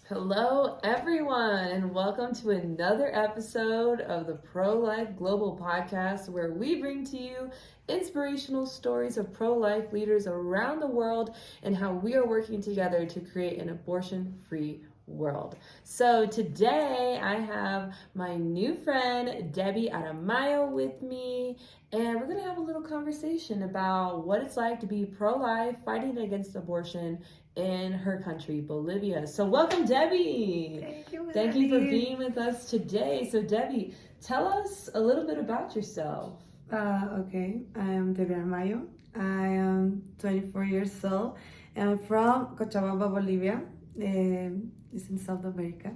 Hello, everyone, and welcome to another episode of the Pro Life Global Podcast, where we bring to you inspirational stories of pro life leaders around the world and how we are working together to create an abortion free world. So, today I have my new friend Debbie Aramayo with me, and we're going to have a little conversation about what it's like to be pro life, fighting against abortion in her country, Bolivia. So welcome, Debbie. Thank you for being with us today. So Debbie, tell us a little bit about yourself. Okay, I am Debbie Armayo. I am 24 years old. I'm from Cochabamba, Bolivia. It's in South America.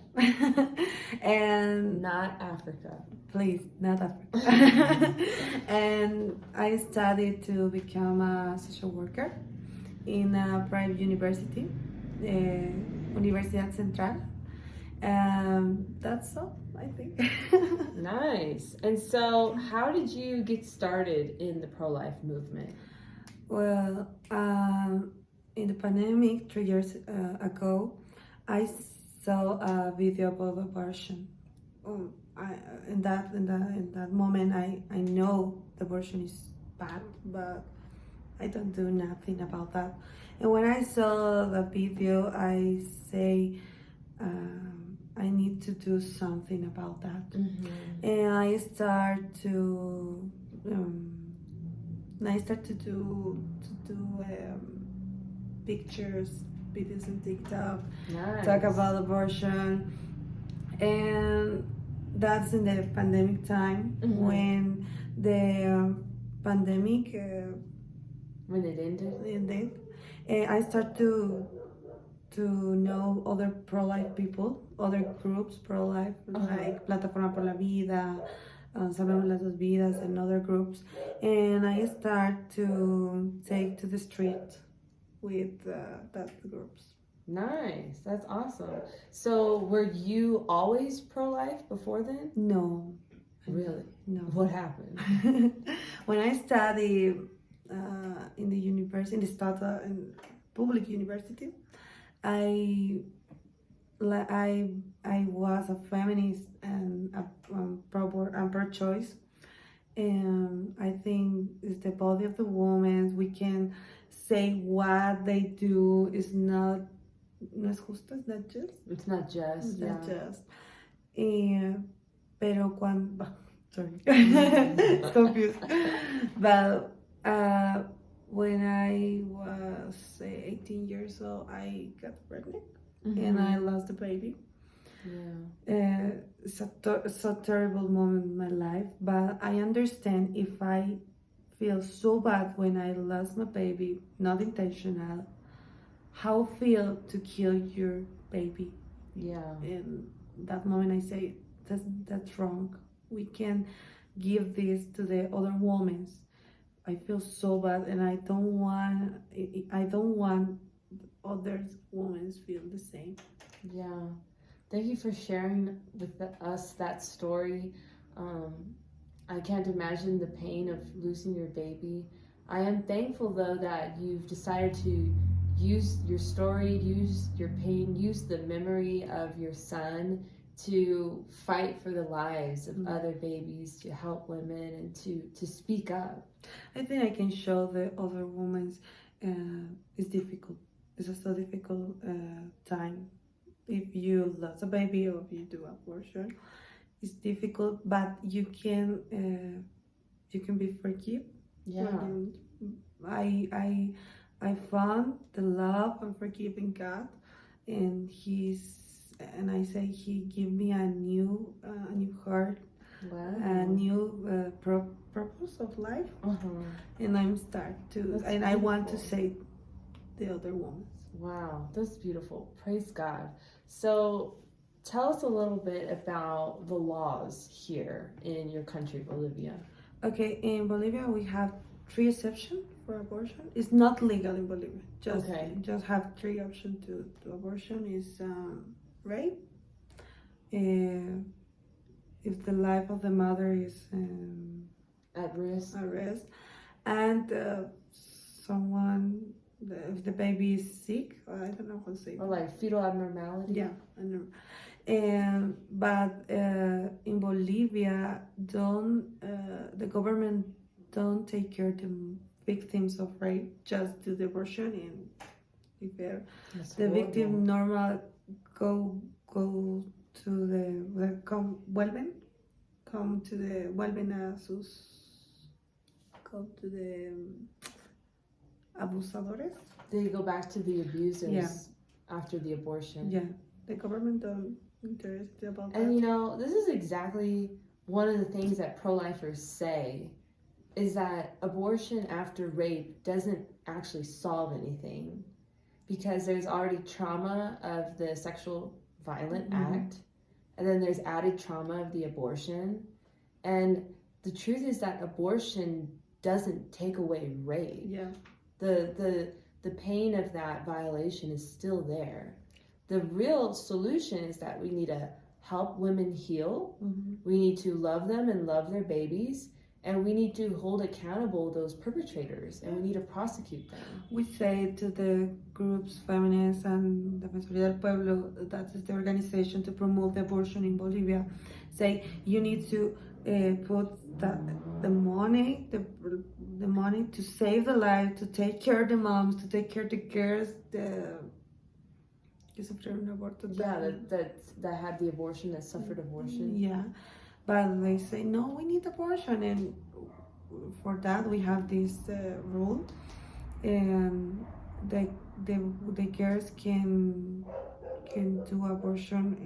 And Not Africa. please, not Africa. And I studied to become a social worker in a private university, Universidad Central. That's all, I think. Nice. And so, how did you get started in the pro-life movement? Well, in the pandemic 3 years ago, I saw a video of abortion. In that moment, I know the abortion is bad, but I don't do nothing about that. And when I saw the video, I say, I need to do something about that. Mm-hmm. And I start to do pictures, videos on TikTok, Nice. talk about abortion, and that's in the pandemic time. Mhm. When the pandemic When it ended? I start to know other pro-life people, other groups pro-life, like Plataforma por la Vida, Salvemos las Dos Vidas, and other groups. And I start to take to the street with that groups. Nice. That's awesome. So, were you always pro-life before then? No. Really? No. What happened? When I studied in the university, in the public university, I was a feminist and pro-choice, and I think it's the body of the woman. We can say what they do is not es justo, it's not just. It's not just. It's not yeah. just. Pero cuando sorry, it's confused. But when I was 18 years old, I got pregnant. Mm-hmm. And I lost the baby. Yeah. It's a terrible moment in my life, but I understand if I feel so bad when I lost my baby, not intentional, how feel to kill your baby. Yeah. In that moment, I say that's wrong. We can give this to the other women. I feel so bad, and I don't want other women feel the same. Yeah. Thank you for sharing with us that story. I can't imagine the pain of losing your baby. I am thankful, though, that you've decided to use your story, use your pain, use the memory of your son to fight for the lives of other babies, to help women, and to speak up. I think I can show the other women it's difficult. It's a so difficult time. If you lose a baby or if you do abortion, it's difficult, but you can be forgive. Yeah. I found the love and forgiving God, and I say He give me a new heart, Wow. a new purpose of life, and I'm start to That's and I want to beautiful. say the other woman. Wow, that's beautiful. Praise God. So, tell us a little bit about the laws here in your country, Bolivia. Okay, in Bolivia we have 3 exceptions for abortion. It's not legal in Bolivia. Just have 3 options to abortion. Is rape, if the life of the mother is At risk. and someone if the baby is sick, I don't know how to say Or it. like fetal abnormality. Yeah, I know. But in Bolivia, don't the government don't take care of the victims of rape, just do the abortion, and if That's the horrible. victim normal go to come to the vuelven a sus come to the abusadores. They go back to the abusers Yeah. after the abortion. Yeah, the government don't interested about And that. you know, this is exactly one of the things that pro-lifers say is that abortion after rape doesn't actually solve anything because there's already trauma of the sexual violent Mhm. act, and then there's added trauma of the abortion. And the truth is that abortion doesn't take away rape. Yeah. The pain of that violation is still there. The real solution is that we need to help women heal. Mhm. We need to love them and love their babies, and we need to hold accountable those perpetrators, and we need to prosecute them. We say to the groups, feminists and Defensoría del Pueblo, that is the organization to promote the abortion in Bolivia, say you need to put the money, the money to save the life, to take care of the moms, to take care of the girls, que sufrieron aborto. Yeah, that had the abortion, that suffered abortion. Yeah, but they say no, we need abortion, and for that we have this rule, and the girls can do abortion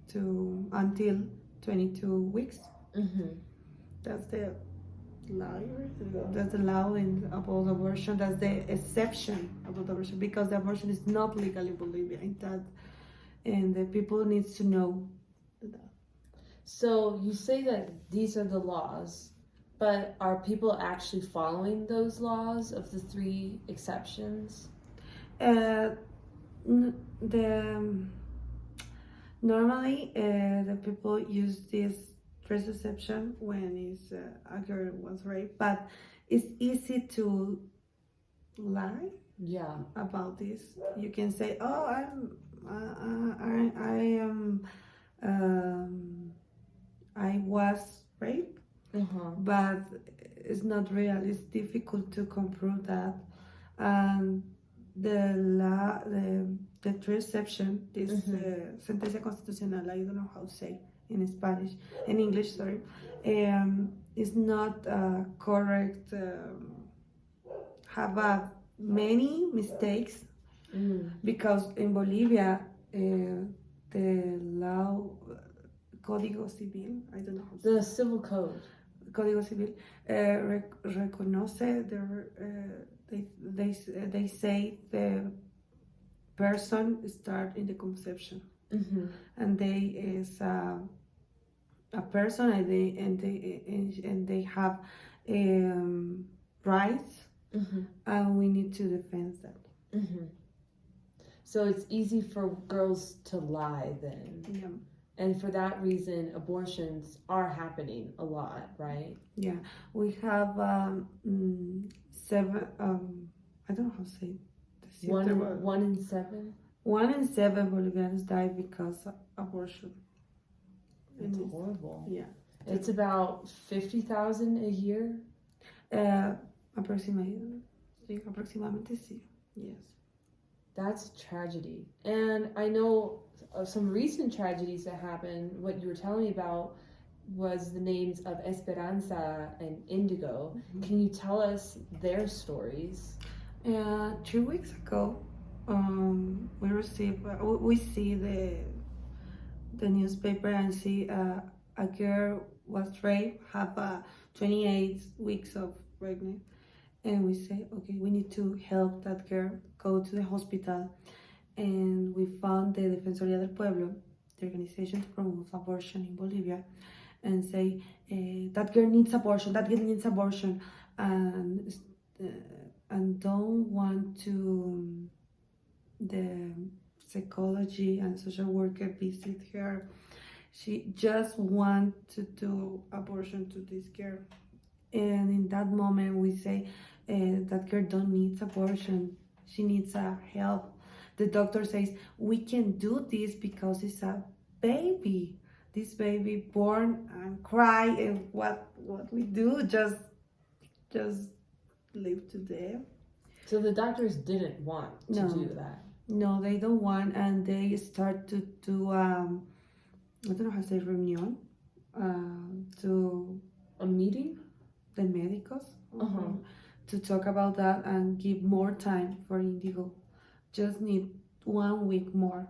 to until 22 weeks. Mm-hmm. That's the law. That's the law about abortion. That's the exception about abortion because the abortion is not legal in Bolivia. In that, and the people needs to know that. So you say that these are the laws, but are people actually following those laws of the 3 exceptions? Normally the people use this first exception when is a girl was raped, but it's easy to lie Yeah. about this. You can say, "Oh, I was raped," Uh-huh. but it's not real. It's difficult to prove that. The true exception, this sentencia constitucional, I don't know how to say in Spanish, in English, sorry, is not correct. Have many mistakes because in Bolivia the law, Código Civil, I don't know how to say. The civil code. Código Civil reconoce they say the person start in the conception, and they is a person, and they have rights, and we need to defend that. So it's easy for girls to lie then. Yeah. And for that reason, abortions are happening a lot, right? Yeah, we have 7. I don't know how to say it. 1 in 7. 1 in 7 Bolivians die because of abortion. It's horrible. Yeah, It's about 50,000 a year. Approximately, sí. Yes. That's tragedy. And I know of some recent tragedies that happened. What you were telling me about was the names of Esperanza and Indigo. Can you tell us their stories? 2 weeks ago, we see the newspaper and see a girl was raped, have 28 weeks of pregnant, and we say, okay, we need to help that girl go to the hospital, and we found the Defensoría del Pueblo, the organization to promote abortion in Bolivia, and say that girl needs abortion, and don't want to the psychology and social worker visit her. She just want to do abortion to this girl, and in that moment we say that girl don't need abortion. She needs help. The doctor says we can do this because it's a baby. This baby born and cry, and what we do just live to death. So the doctors didn't want to No. do that. No, they don't want, and they start to do I don't know how to say reunion, to A meeting? the medicos, Uh-huh. to talk about that and give more time for Indigo. Just need 1 week more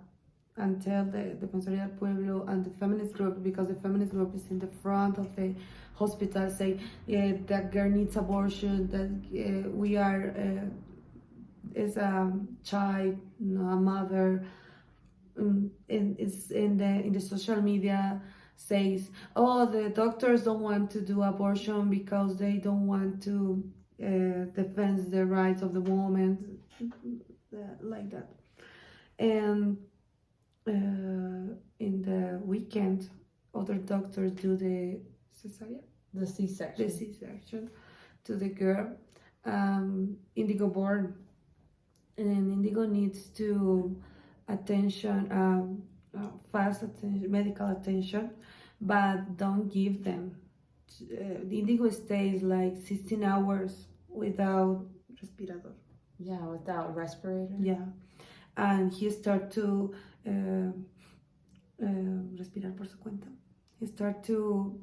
until the Defensoría del Pueblo and the feminist group, because the feminist group is in the front of the hospital, say that girl needs abortion, that we are is a child, a mother, and it's in the social media says, oh, the doctors don't want to do abortion because they don't want to defend the rights of the woman, like that. And in the weekend, other doctors do the cesarean, The C-section. the C-section to the girl. Indigo born, and Indigo needs to attention, fast attention, medical attention, but don't give them. The Indigo stays like 16 hours without respirador. Yeah, without respirator. Yeah, and he start to respirar por su cuenta. He start to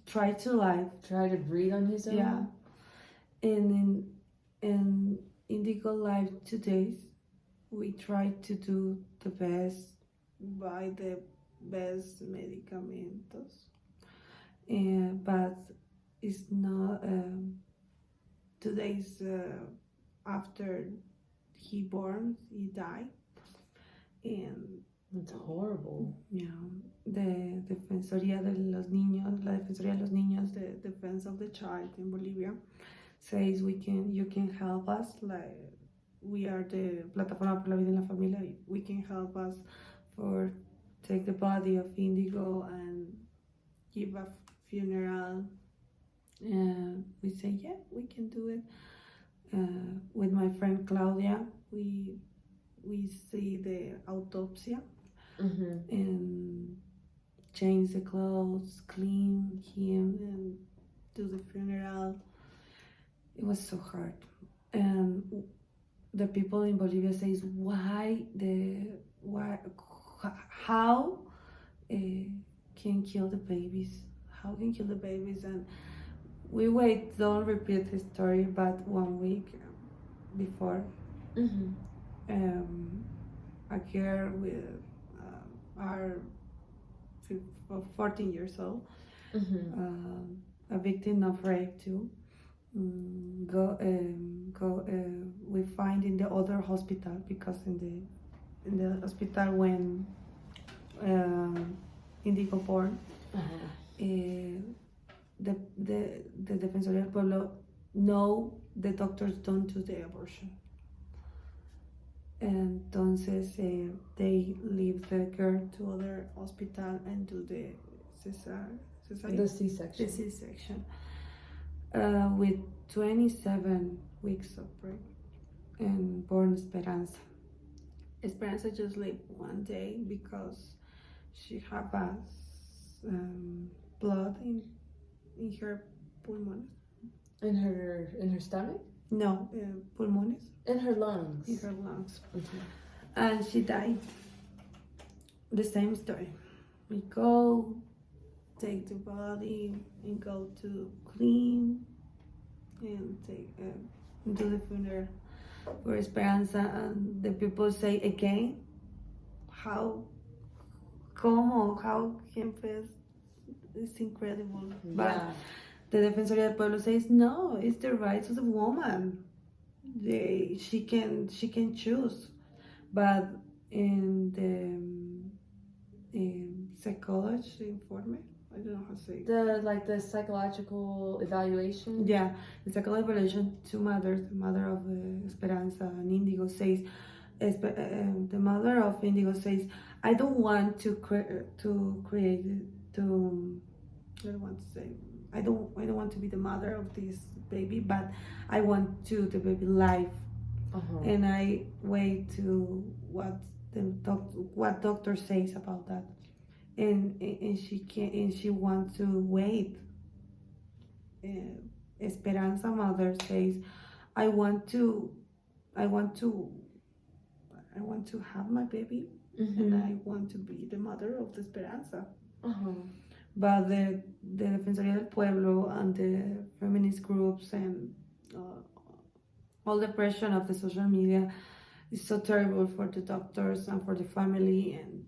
try to live. Try to breathe on his own. Yeah, and in Indigo life 2 days, we try to do the best, buy the best medicamentos, but it's not 2 days after he born, he died. And It's horrible. yeah, the Defensoría de los Niños, la Defensoría de los Niños, the Defense of the Child in Bolivia, says you can help us, like we are the Plataforma por la Vida en la Familia, we can help us for take the body of Indigo and give a funeral. And we say, yeah, we can do it. With my friend Claudia, we see the autopsy and change the clothes, clean him, and do the funeral. It was so hard. And the people in Bolivia says, how can kill the babies? How can kill the babies? And we wait, don't repeat the story, but 1 week before, a girl with our 14 years old, a victim of rape too, we find in the other hospital, because in the hospital when Indigo born, the Defensoría del Pueblo know the doctors don't do the abortion. Entonces they leave the girl to other hospital and do the cesarean. The C-section. The C-section. With 27 weeks of birth, and born Esperanza. Esperanza just lived 1 day because she had blood in her pulmones. In her stomach? No, pulmones. In her lungs. In her lungs. And she died. The same story. We go, take the body, and go to clean, and take do the funeral for Esperanza. And the people say again, how can it's incredible. Yeah. But the Defensoría del Pueblo says no, it's the rights of the woman. She can choose. But in the psychology informe, I don't know how to say it. The psychological evaluation. Yeah, the psychological evaluation. Two mothers, the mother of Esperanza and Indigo says, the mother of Indigo says, I don't want to create I don't want to say I don't want to be the mother of this baby, but I want to the baby life, and I wait to what doctor says about that, and she wants to wait. Esperanza mother says, I want to I want to I want to have my baby, and I want to be the mother of the Esperanza. But the Defensoría del Pueblo and the feminist groups and all the pressure of the social media is so terrible for the doctors and for the family, and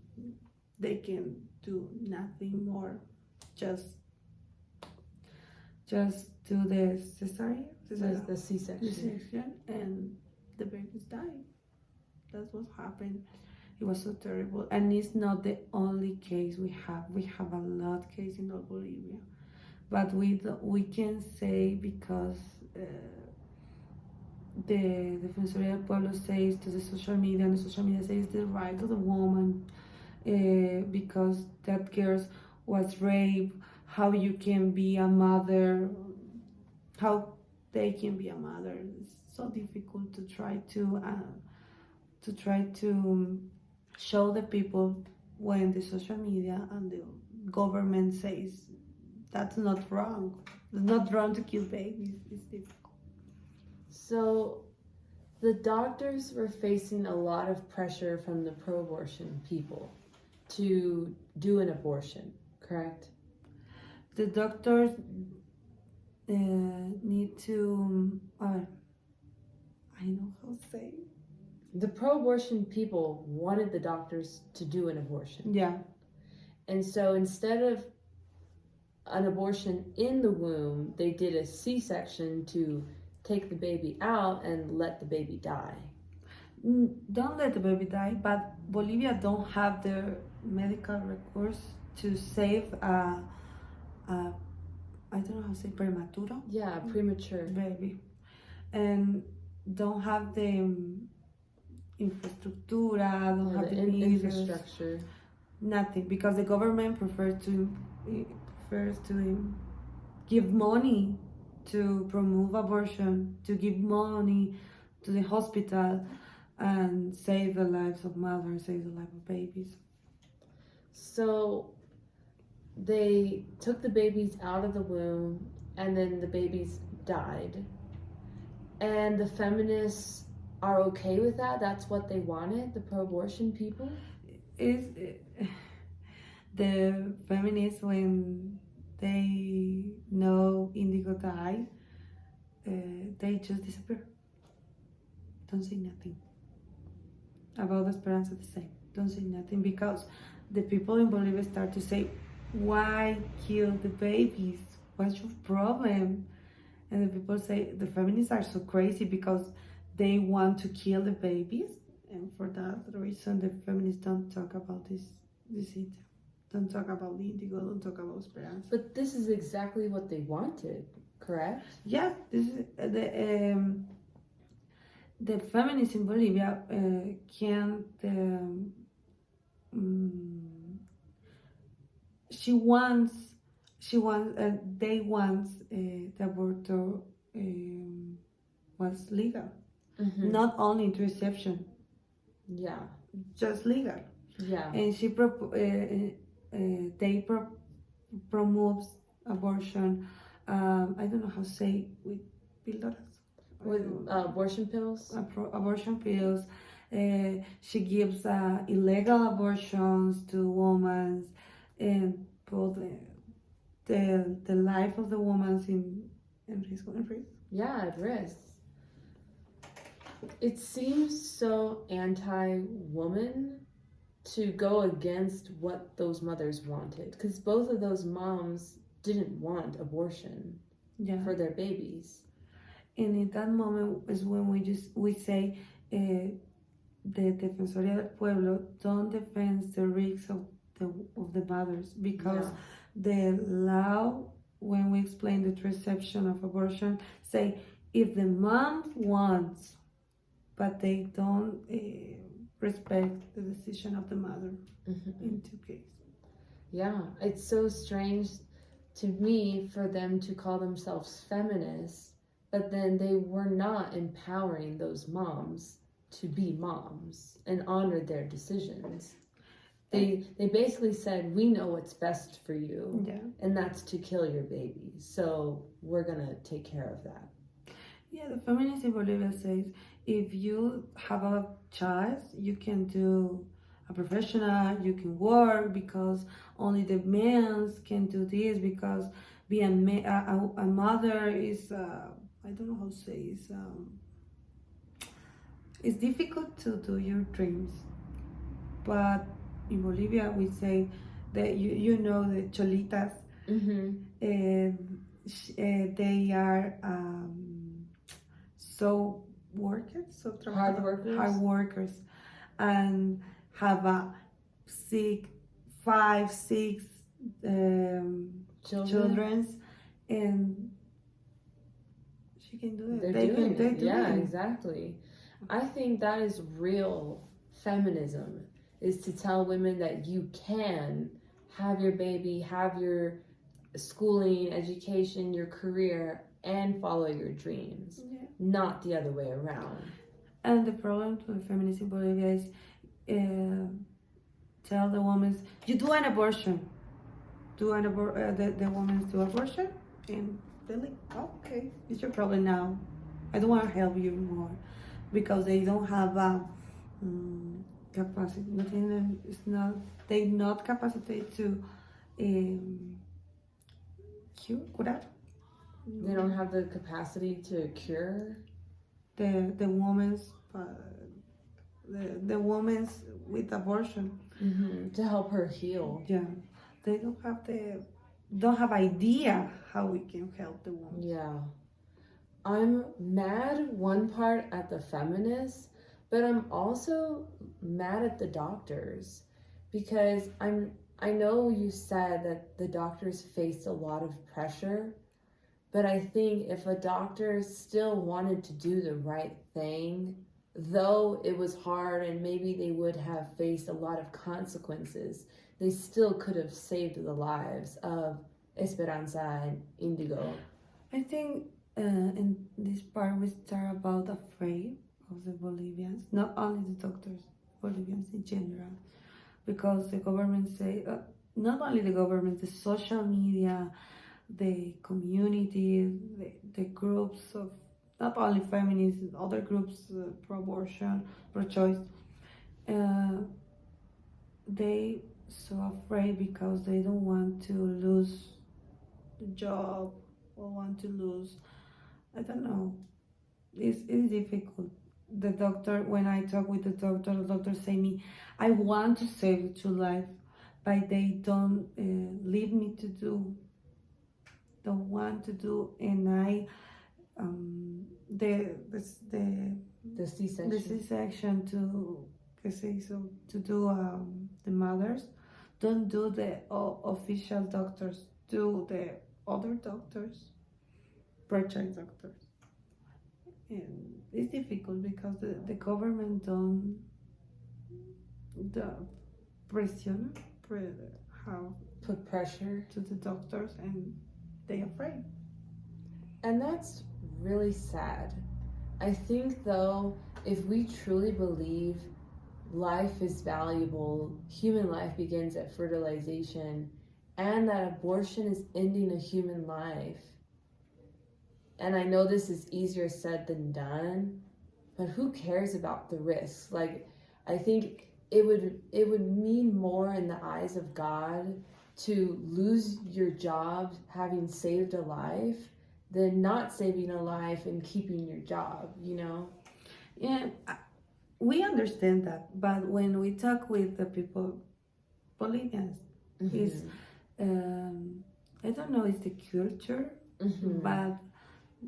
they can do nothing more, just do the cesarean, The C-section. C-section, and the babies die. That's what happened. It was so terrible, and it's not the only case we have. We have a lot case in North Bolivia, but we can say because the Defensoría del Pueblo says to the social media, and the social media says the right of the woman, because that girl was raped. How you can be a mother? How they can be a mother? It's so difficult to try to show the people when the social media and the government says that's not wrong. It's not wrong to kill babies. It's difficult. So the doctors were facing a lot of pressure from the pro-abortion people to do an abortion, correct? The doctors need to I know how to say. The pro-abortion people wanted the doctors to do an abortion. Yeah. And so instead of an abortion in the womb, they did a C-section to take the baby out and let the baby die. Don't let the baby die, but Bolivia don't have the medical recourse to save I don't know how to say prematuro. Yeah, premature baby, and don't have the infrastructura, don't have the infrastructure. Nothing, because the government prefers to give money to promote abortion, to give money to the hospital, and save the lives of mothers, save the life of babies. So they took the babies out of the womb, and then the babies died. And the feminists are okay with that? That's what they wanted, the pro-abortion people? The feminists, when they know Indigo died, they just disappear. Don't say nothing. About Esperanza, the same. Don't say nothing, because the people in Bolivia start to say, why kill the babies? What's your problem? And the people say the feminists are so crazy because they want to kill the babies, and for that reason the feminists don't talk about this issue. Don't talk about the Indigo, don't talk about Esperanza. But this is exactly what they wanted, correct? Yeah, this is the feminists in Bolivia can't. They want the aborto was legal. Not only interception. Yeah. Just legal. Yeah. And they promotes abortion. I don't know how to say, with píldoras. With abortion pills. Abortion pills. She gives illegal abortions to women and put the life of the woman in risk. Yeah, at risk. It seems so anti-woman to go against what those mothers wanted, because both of those moms didn't want abortion for their babies. And in that moment is when we say the Defensoría del Pueblo don't defend the risks of the mothers, because the law, when we explain the reception of abortion, say if the mom wants, but they don't respect the decision of the mother in two cases. Yeah, it's so strange to me, for them to call themselves feminists, but then they were not empowering those moms to be moms and honor their decisions. They basically said, we know what's best for you, Yeah. and that's to kill your baby. So we're gonna take care of that. Yeah, the feminist in Bolivia says if you have a child, you can do a professional, you can work because only the men can do this because being a mother is I don't know how to say it's difficult to do your dreams. But in Bolivia, we say that you know the cholitas, they are so workers, hard workers, and have a six, 5, 6 children, and she can do it. They're doing it. Yeah, exactly. I think that is real feminism, is to tell women that you can have your baby, have your schooling, education, your career, and follow your dreams, not the other way around. And the problem with feminism in Bolivia is tell the women, you do an abortion. The women do abortion, and they're like, okay, it's your problem now. I don't want to help you anymore because they don't have a capacity. They're not capacitated to curar. They don't have the capacity to cure the women's the women's with abortion, to help her heal. Yeah, they don't have idea how we can help the woman. Yeah, I'm mad one part at the feminists, but I'm also mad at the doctors, because I know you said that the doctors faced a lot of pressure, but I think if a doctor still wanted to do the right thing, though it was hard and maybe they would have faced a lot of consequences, they still could have saved the lives of Esperanza and Indigo. I think in this part we start about afraid of the Bolivians, not only the doctors, Bolivians in general, because the government say, not only the government, the social media, the community, the groups of not only feminists, other groups pro-abortion, pro-choice, they so afraid because they don't want to lose the job or want to lose, I don't know, it's difficult. The doctor, when I talk with the doctor say me, I want to save two life, but they don't leave me to don't want to do, and I the C-section. The C-section to do the mothers don't do the official doctors, do the other doctors, pro-choice doctors, and it's difficult because the government don't the pressure how put pressure to the doctors, and they afraid. And that's really sad. I think, though, if we truly believe life is valuable, human life begins at fertilization, and that abortion is ending a human life, and I know this is easier said than done, but who cares about the risks? Like, I think it would mean more in the eyes of God to lose your job having saved a life than not saving a life and keeping your job, you know? Yeah, we understand that, but when we talk with the people, Bolivians, is I don't know, it's the culture, but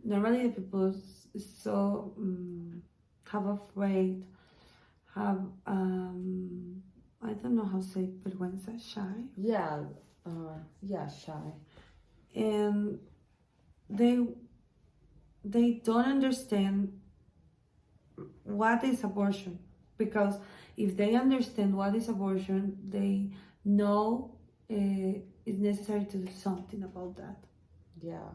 normally the people so have afraid, have I don't know how to say vergüenza, shy. Yeah, shy. And they don't understand what is abortion, because if they understand what is abortion, they know it's necessary to do something about that. Yeah.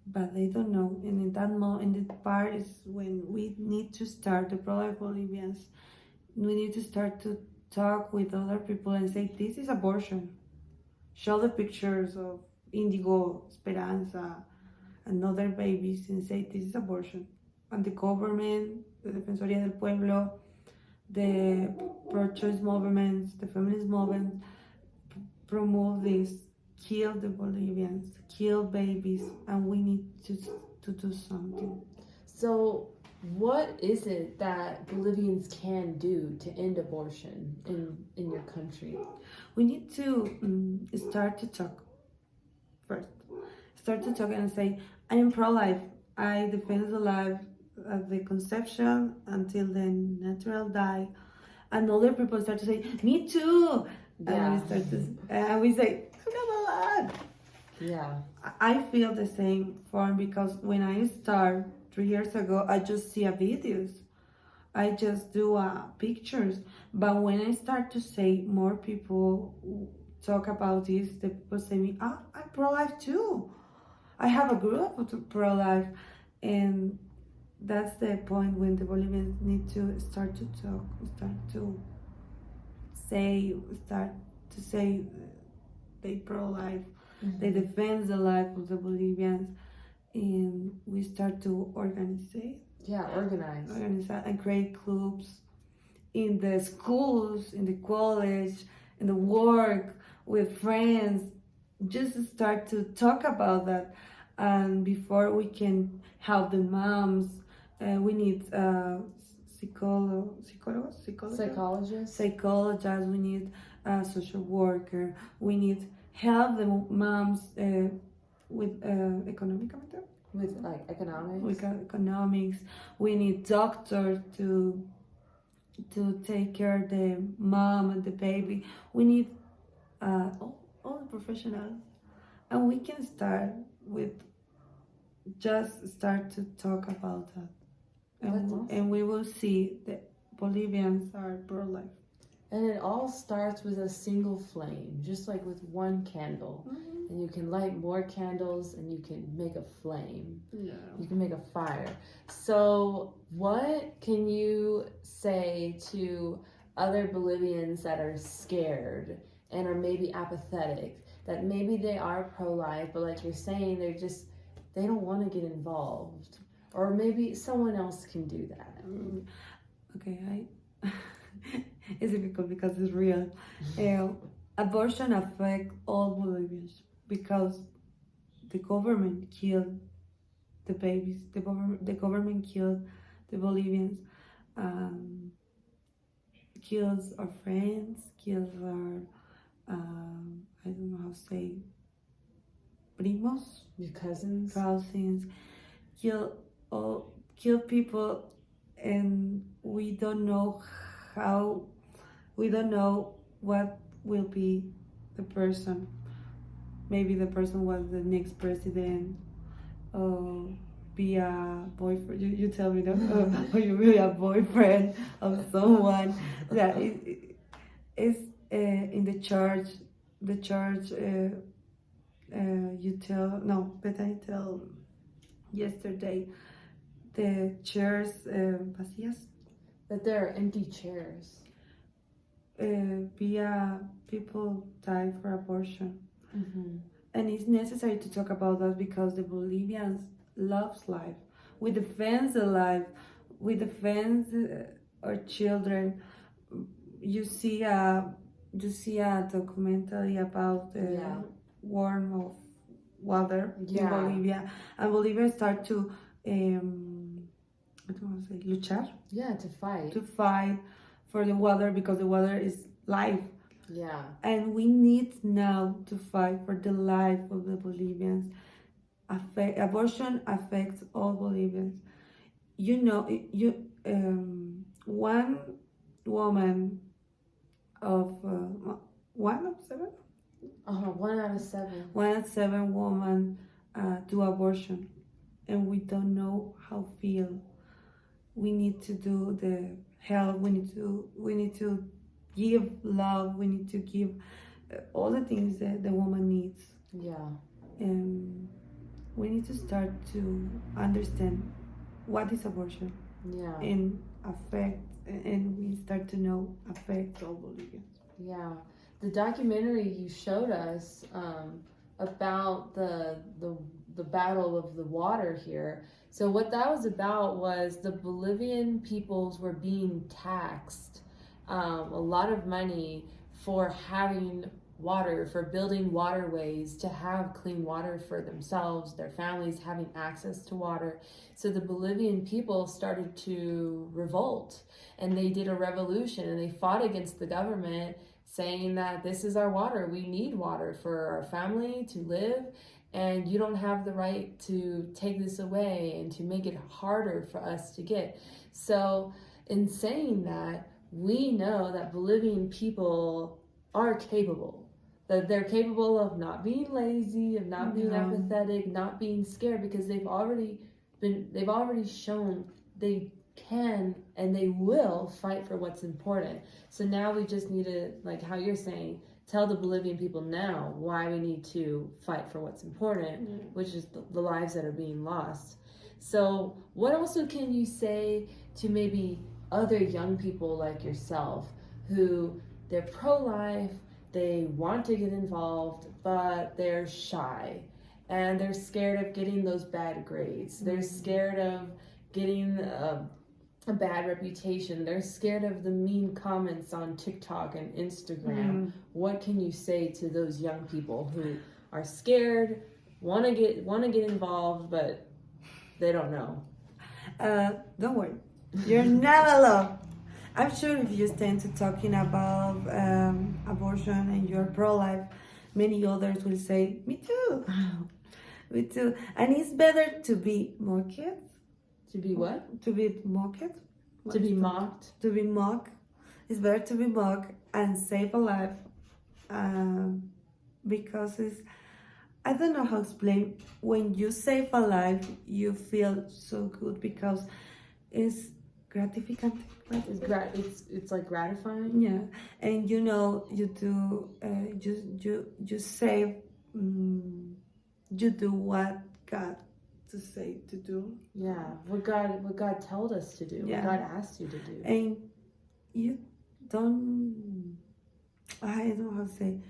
But they don't know. And in the part is when we need to start, the pro-life Bolivians, we need to start to talk with other people and say, this is abortion. Show the pictures of Indigo, Esperanza, and other babies and say, this is abortion. And the government, the Defensoría del Pueblo, the pro-choice movements, the feminist movement, promote this, kill the Bolivians, kill babies, and we need to do something. So, what is it that Bolivians can do to end abortion in your country? We need to start to talk first. Start to talk and say, I am pro-life. I defend the life of the conception until the natural die. And other people start to say, me too. Yeah. And we say, come on. Yeah. I feel the same form because when I start 3 years ago, I just see videos. I just do pictures. But when I start to say more people talk about this, the people say me, I'm pro-life too. I have a group of pro-life. And that's the point when the Bolivians need to start to talk, start to say they pro-life. Mm-hmm. They defend the life of the Bolivians, and we start to organize and create clubs in the schools, in the college, in the work, with friends. Just start to talk about that, and before we can help the moms, we need psychologists. We need a social worker. We need help the moms with economics. With economics. We need doctors to take care of the mom and the baby. We need all the professionals, and we can start to talk about that, and we will see that Bolivians are pro-life. And it all starts with a single flame, just like with one candle. Mm-hmm. And you can light more candles and you can make a flame. Yeah. You can make a fire. So, what can you say to other Bolivians that are scared and are maybe apathetic? That maybe they are pro-life, but like you're saying, they don't want to get involved. Or maybe someone else can do that. Okay, it's difficult because it's real. Abortion affects all Bolivians because the government killed the babies. The government killed the Bolivians. Kills our friends. Kills our I don't know how to say primos. Your cousins. Kill people, and we don't know what will be the person. Maybe the person was the next president, or be a boyfriend. You tell me that, or you be a boyfriend of someone. That is in the church. The church. Bethany tell yesterday. The chairs vacías. That there are empty chairs. People die for abortion. Mm-hmm. And it's necessary to talk about that because the Bolivians loves life. We defend the life. We defend our children. You see a documentary about the warm of water in Bolivia, and Bolivia start to luchar. Yeah, to fight for the water because the water is life. Yeah. And we need now to fight for the life of the Bolivians. Abortion affects all Bolivians. One woman of 1 of 7. 1 out of 7. 1 out of 7 women do abortion, and we don't know how feel. We need to do the help. We need to give love. We need to give all the things that the woman needs. Yeah. And we need to start to understand what is abortion Yeah. and affect, and we start to know affects all Bolivians. Yeah. The documentary you showed us about the battle of the water here. So what that was about was the Bolivian peoples were being taxed a lot of money for having water, for building waterways to have clean water for themselves, their families having access to water. So the Bolivian people started to revolt, and they did a revolution, and they fought against the government, saying that this is our water, we need water for our family to live, and you don't have the right to take this away and to make it harder for us to get. So in saying that, we know that Bolivian people are capable, that they're capable of not being lazy, of not being apathetic, not being scared, because they've already shown they can and they will fight for what's important. So now we just need to, like how you're saying, tell the Bolivian people now why we need to fight for what's important, which is the lives that are being lost. So what also can you say to maybe other young people like yourself who they're pro-life, they want to get involved, but they're shy and they're scared of getting those bad grades. They're scared of getting a bad reputation. They're scared of the mean comments on TikTok and Instagram. What can you say to those young people who are scared, want to get involved, but they don't know? Don't worry, you're not alone. I'm sure if you stand to talking about abortion and you're pro-life, many others will say, "Me too, me too." And it's better to be mocked. To be what? To be mocked. To be mocked. To be mocked. It's better to be mocked and save a life, because it's. I don't know how to explain. When you save a life, you feel so good because it's gratificant. It's like gratifying. Yeah, and you know you do you save, you do what God to say to do. Yeah, what God told us to do. Yeah. What God asked you to do. And you don't. I don't know how to say.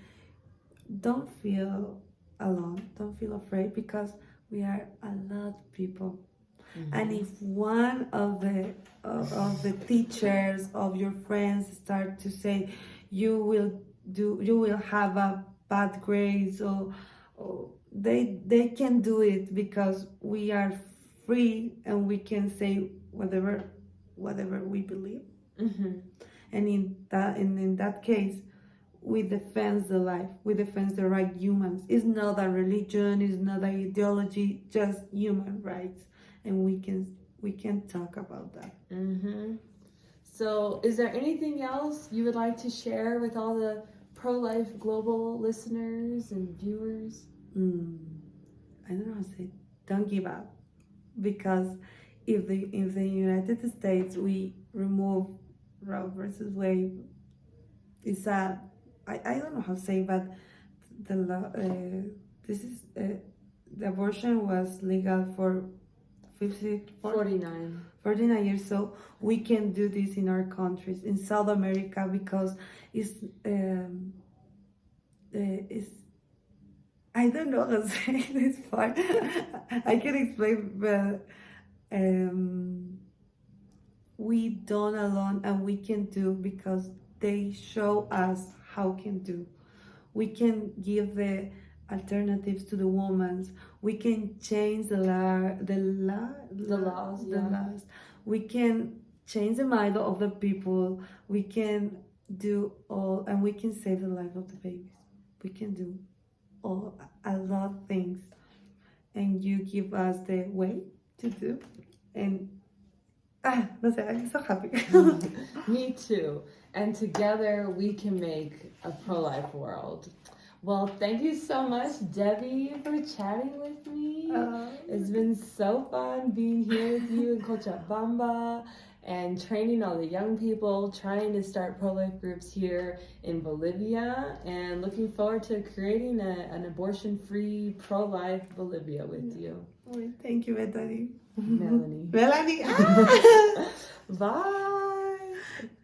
Don't feel alone. Don't feel afraid because we are a lot of people. And if one of the teachers of your friends start to say you will have a bad grades, or they can do it because we are free and we can say whatever we believe. And in that case, we defend the life, we defend the right humans. It's not a religion, it's not an ideology, just human rights. And we can talk about that. So is there anything else you would like to share with all the pro-life global listeners and viewers? I don't know how to say, don't give up, because if the United States we remove Roe versus Wade, it's a I don't know how to say, but the law the abortion was legal for 49 years, so we can do this in our countries, in South America, because it's I don't know how to say this part. I can explain, but we don't alone, and we can do because they show us how can do. We can give the alternatives to the women. We can change the laws. We can change the mind of the people. We can do all, and we can save the life of the babies. We can do a lot of things, and you give us the way to do. And no sé, I'm so happy. Me too. And together we can make a pro-life world. Well, thank you so much, Debbie, for chatting with me. It's been so fun being here with you in Cochabamba. and training all the young people, trying to start pro-life groups here in Bolivia, and looking forward to creating an abortion-free, pro-life Bolivia with you. Thank you, Bethany. Melanie. Melanie. Ah! Bye.